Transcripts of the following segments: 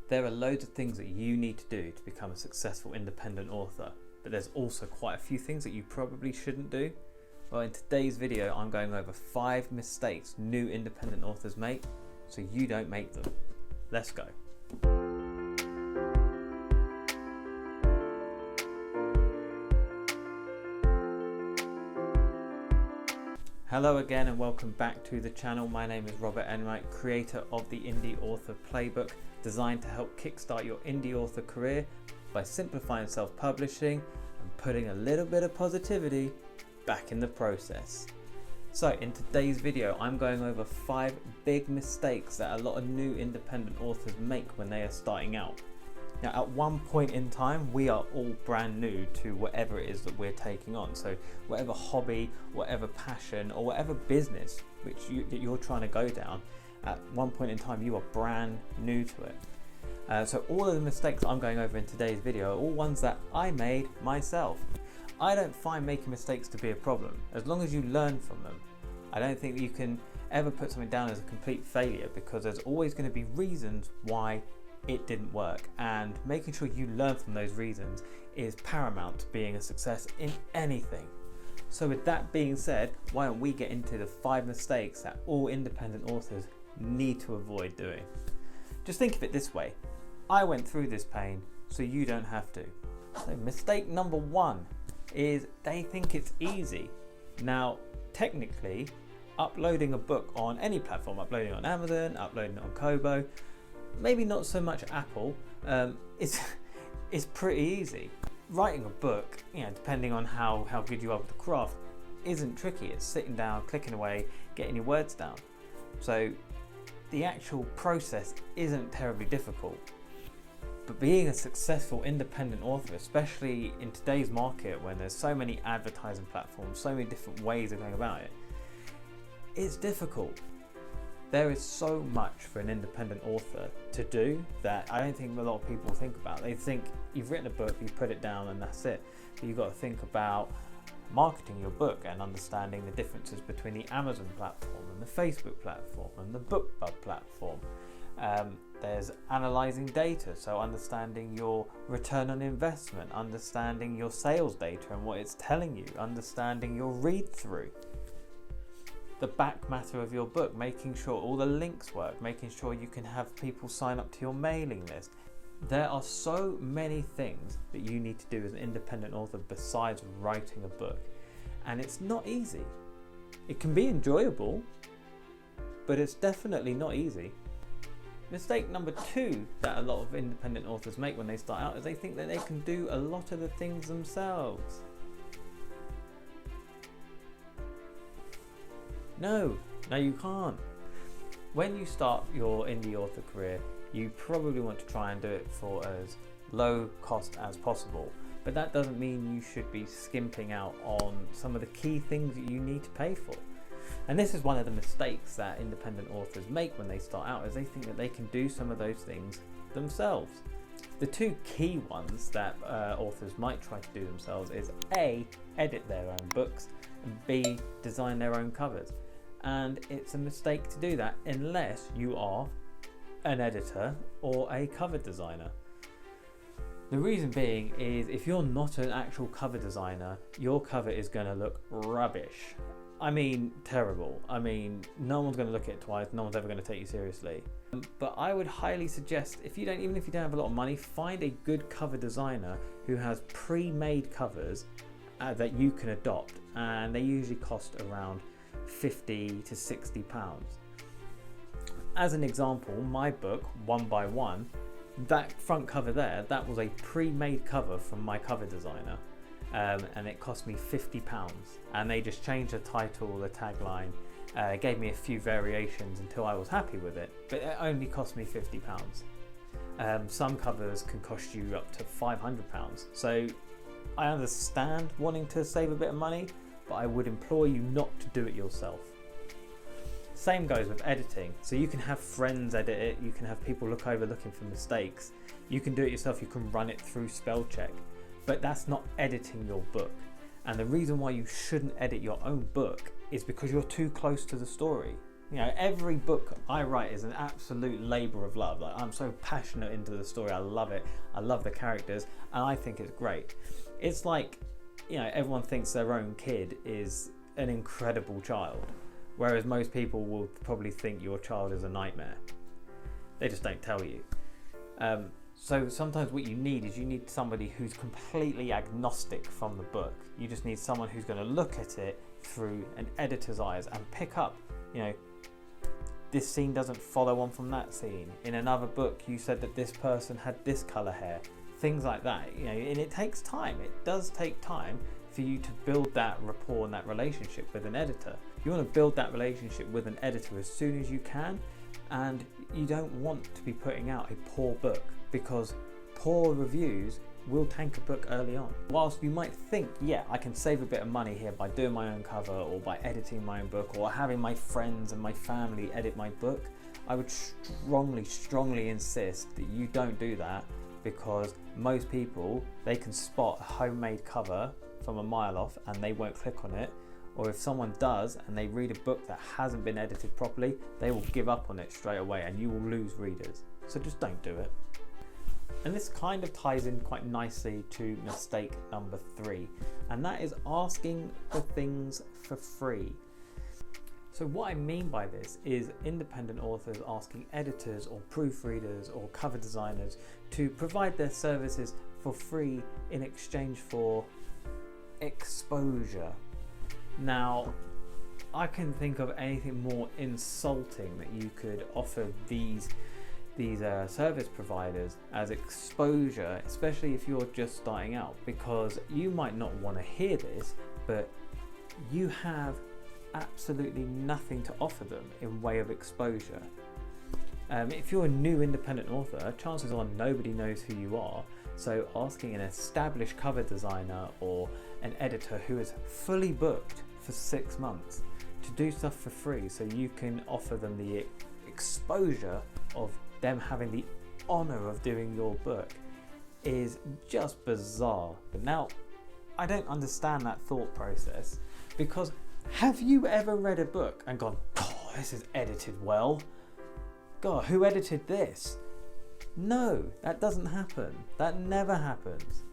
There are loads of things that you need to do to become a successful independent author, but there's also quite a few things that you probably shouldn't do. Well, in today's video, I'm going over 5 mistakes new independent authors make so you don't make them. Let's go. Hello again and welcome back to the channel. My name is Robert Enright, creator of the Indie Author Playbook, designed to help kickstart your indie author career by simplifying self-publishing and putting a little bit of positivity back in the process. So in today's video, I'm going over 5 big mistakes that a lot of new independent authors make when they are starting out. Now, at one point in time, we are all brand new to whatever it is that we're taking on. So whatever hobby, whatever passion, or whatever business which you're trying to go down, at one point in time, you are brand new to it. So all of the mistakes I'm going over in today's video are all ones that I made myself. I don't find making mistakes to be a problem, as long as you learn from them. I don't think you can ever put something down as a complete failure, because there's always going to be reasons why it didn't work, and making sure you learn from those reasons is paramount to being a success in anything. So with that being said, why don't we get into the 5 mistakes that all independent authors need to avoid doing. Just think of it this way: I went through this pain so you don't have to. So mistake number 1 is they think it's easy. Now technically, uploading a book on any platform, uploading on Amazon, uploading on Kobo, maybe not so much Apple, it's pretty easy. Writing a book, depending on how good you are with the craft, isn't tricky. It's sitting down, clicking away, getting your words down. So the actual process isn't terribly difficult. But being a successful independent author, especially in today's market when there's so many advertising platforms, so many different ways of going about it, it's difficult. There is so much for an independent author to do that I don't think a lot of people think about. They think you've written a book, you put it down and that's it. But you've got to think about marketing your book and understanding the differences between the Amazon platform and the Facebook platform and the BookBub platform. There's analyzing data, so understanding your return on investment, understanding your sales data and what it's telling you, understanding your read through, the back matter of your book, making sure all the links work, making sure you can have people sign up to your mailing list. There are so many things that you need to do as an independent author besides writing a book, and it's not easy. It can be enjoyable, but it's definitely not easy. Mistake number 2 that a lot of independent authors make when they start out is they think that they can do a lot of the things themselves. No, you can't. When you start your indie author career, you probably want to try and do it for as low cost as possible, but that doesn't mean you should be skimping out on some of the key things that you need to pay for. And this is one of the mistakes that independent authors make when they start out, is they think that they can do some of those things themselves. The 2 key ones that authors might try to do themselves is A, edit their own books, and B, design their own covers. And it's a mistake to do that unless you are an editor or a cover designer. The reason being is if you're not an actual cover designer, your cover is going to look rubbish. I mean, terrible. I mean, no one's going to look at it twice, no one's ever going to take you seriously. But I would highly suggest, even if you don't have a lot of money, find a good cover designer who has pre-made covers that you can adopt, and they usually cost around £50 to £60. As an example, my book, One by One, that front cover there, that was a pre-made cover from my cover designer. And it cost me £50, and they just changed the title, the tagline, gave me a few variations until I was happy with it, but it only cost me £50. Some covers can cost you up to £500, so I understand wanting to save a bit of money, but I would implore you not to do it yourself. Same goes with editing. So you can have friends edit it, you can have people looking for mistakes, you can do it yourself, you can run it through spell check. But that's not editing your book. And the reason why you shouldn't edit your own book is because you're too close to the story. You know, every book I write is an absolute labour of love. Like, I'm so passionate into the story. I love it. I love the characters, and I think it's great. It's like, you know, everyone thinks their own kid is an incredible child, whereas most people will probably think your child is a nightmare. They just don't tell you. So sometimes what you need somebody who's completely agnostic from the book. You just need someone who's going to look at it through an editor's eyes and pick up, you know, this scene doesn't follow on from that scene. In another book, you said that this person had this colour hair. Things like that, you know, and it takes time. It does take time for you to build that rapport and that relationship with an editor. You want to build that relationship with an editor as soon as you can, and you don't want to be putting out a poor book, because poor reviews will tank a book early on. Whilst you might think, yeah, I can save a bit of money here by doing my own cover or by editing my own book or having my friends and my family edit my book, I would strongly insist that you don't do that, because most people, they can spot a homemade cover from a mile off and they won't click on it. Or if someone does and they read a book that hasn't been edited properly, they will give up on it straight away and you will lose readers. So just don't do it. And this kind of ties in quite nicely to mistake number 3, and that is asking for things for free. So what I mean by this is independent authors asking editors or proofreaders or cover designers to provide their services for free in exchange for exposure. Now, I can think of anything more insulting that you could offer these service providers as exposure, especially if you're just starting out, because you might not want to hear this, but you have absolutely nothing to offer them in way of exposure. If you're a new independent author, chances are nobody knows who you are, so asking an established cover designer or an editor who is fully booked for 6 months to do stuff for free so you can offer them the exposure of them having the honour of doing your book is just bizarre. But now, I don't understand that thought process, because have you ever read a book and gone, oh, this is edited well? God, who edited this? No, that doesn't happen. That never happens.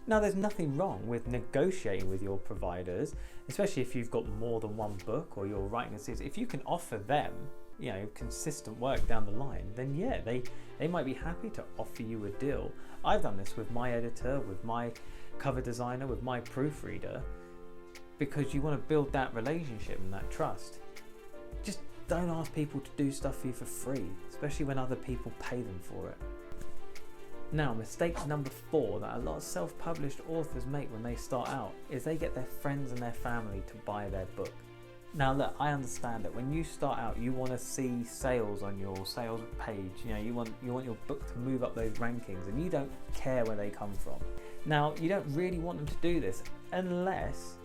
Now, there's nothing wrong with negotiating with your providers, especially if you've got more than one book or you're writing a series. If you can offer them, you know, consistent work down the line, then yeah, they might be happy to offer you a deal. I've done this with my editor, with my cover designer, with my proofreader, because you want to build that relationship and that trust. Just don't ask people to do stuff for you for free, especially when other people pay them for it. Now, mistake number 4 that a lot of self-published authors make when they start out is they get their friends and their family to buy their book. Now look, I understand that when you start out, you want to see sales on your sales page. You know, you want your book to move up those rankings, and you don't care where they come from. Now, you don't really want them to do this unless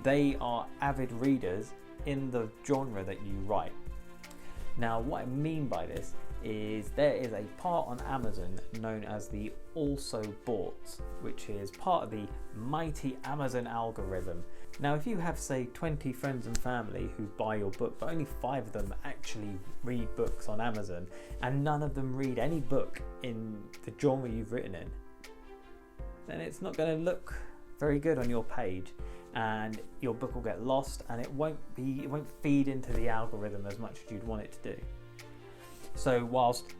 they are avid readers in the genre that you write. Now, what I mean by this is there is a part on Amazon known as the also boughts, which is part of the mighty Amazon algorithm. Now, if you have, say, 20 friends and family who buy your book, but only 5 of them actually read books on Amazon, and none of them read any book in the genre you've written in, then it's not going to look very good on your page, and your book will get lost, and it won't feed into the algorithm as much as you'd want it to do. So whilst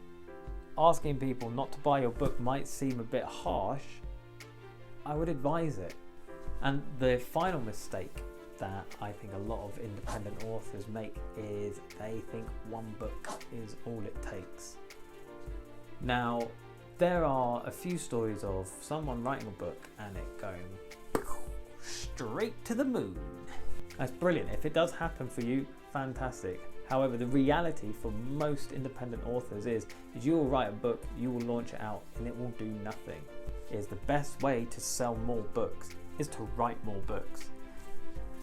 asking people not to buy your book might seem a bit harsh, I would advise it. And the final mistake that I think a lot of independent authors make is they think one book is all it takes. Now, there are a few stories of someone writing a book and it going straight to the moon. That's brilliant. If it does happen for you, fantastic. However, the reality for most independent authors is you will write a book, you will launch it out, and it will do nothing. It is the best way to sell more books is to write more books.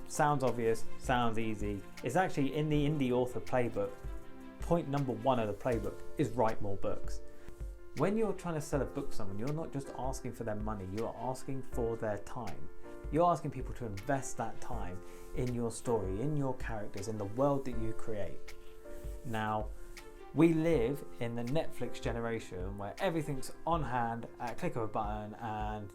Sounds obvious, sounds easy. It's actually in the Indie Author Playbook. Point number 1 of the playbook is write more books. When you're trying to sell a book to someone, you're not just asking for their money, you're asking for their time. You're asking people to invest that time in your story, in your characters, in the world that you create. Now, we live in the Netflix generation where everything's on hand at a click of a button, and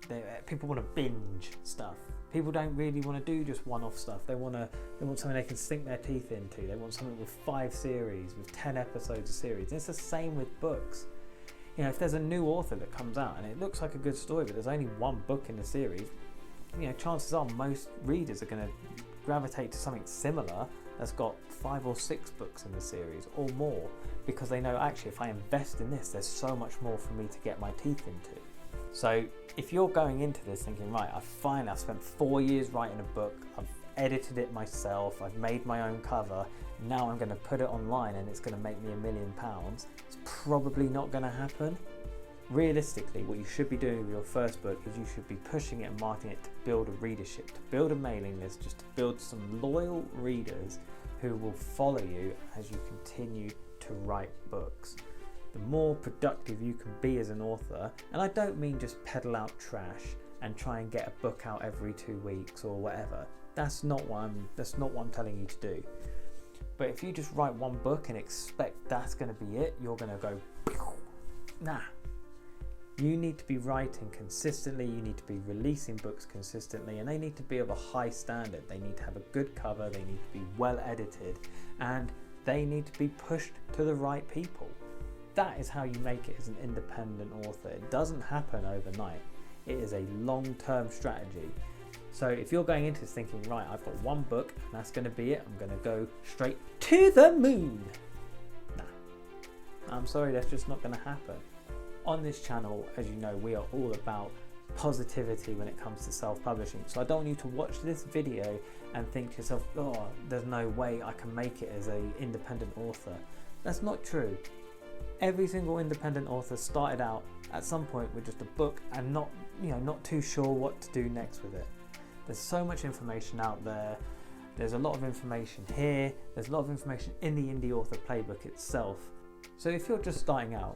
people want to binge stuff. People don't really want to do just one-off stuff. They want something they can sink their teeth into. They want something with 5 series, with 10 episodes of series. And it's the same with books. You know, if there's a new author that comes out and it looks like a good story, but there's only one book in the series, you know, chances are most readers are going to gravitate to something similar that's got 5 or 6 books in the series or more, because they know, actually, if I invest in this, there's so much more for me to get my teeth into. So if you're going into this thinking, right, I've spent 4 years writing a book, I've edited it myself, I've made my own cover, now I'm going to put it online and it's going to make me £1 million, it's probably not going to happen. Realistically, what you should be doing with your first book is you should be pushing it and marketing it to build a readership, to build a mailing list, just to build some loyal readers who will follow you as you continue to write books. The more productive you can be as an author, and I don't mean just peddle out trash and try and get a book out every 2 weeks or whatever. That's not what I'm telling you to do. But if you just write one book and expect that's going to be it, you're going to go, nah. You need to be writing consistently, you need to be releasing books consistently, and they need to be of a high standard. They need to have a good cover, they need to be well edited, and they need to be pushed to the right people. That is how you make it as an independent author. It doesn't happen overnight. It is a long-term strategy. So if you're going into this thinking, right, I've got one book and that's going to be it, I'm going to go straight to the moon. Nah, I'm sorry, that's just not going to happen. On this channel, as you know, we are all about positivity when it comes to self-publishing. So I don't want you to watch this video and think to yourself, oh, there's no way I can make it as an independent author. That's not true. Every single independent author started out at some point with just a book and not too sure what to do next with it. There's so much information out there. There's a lot of information here. There's a lot of information in the Indie Author Playbook itself. So if you're just starting out,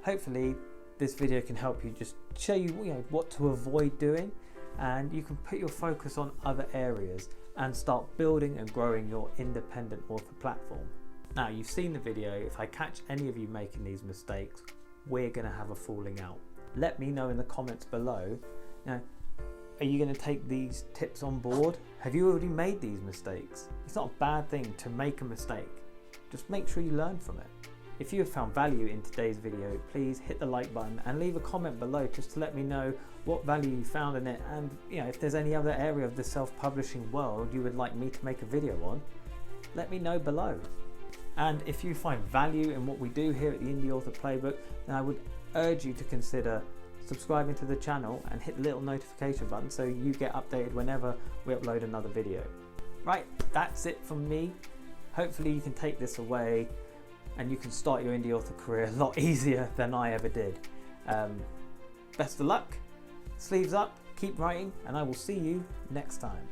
hopefully this video can help you, just show you, what to avoid doing, and you can put your focus on other areas and start building and growing your independent author platform. Now, you've seen the video. If I catch any of you making these mistakes, we're going to have a falling out. Let me know in the comments below. Now, are you going to take these tips on board? Have you already made these mistakes? It's not a bad thing to make a mistake. Just make sure you learn from it. If you have found value in today's video, please hit the like button and leave a comment below just to let me know what value you found in it, and if there's any other area of the self-publishing world you would like me to make a video on, let me know below. And if you find value in what we do here at the Indie Author Playbook, then I would urge you to consider subscribing to the channel and hit the little notification button so you get updated whenever we upload another video. Right, that's it from me. Hopefully you can take this away and you can start your indie author career a lot easier than I ever did. Best of luck, sleeves up, keep writing, and I will see you next time.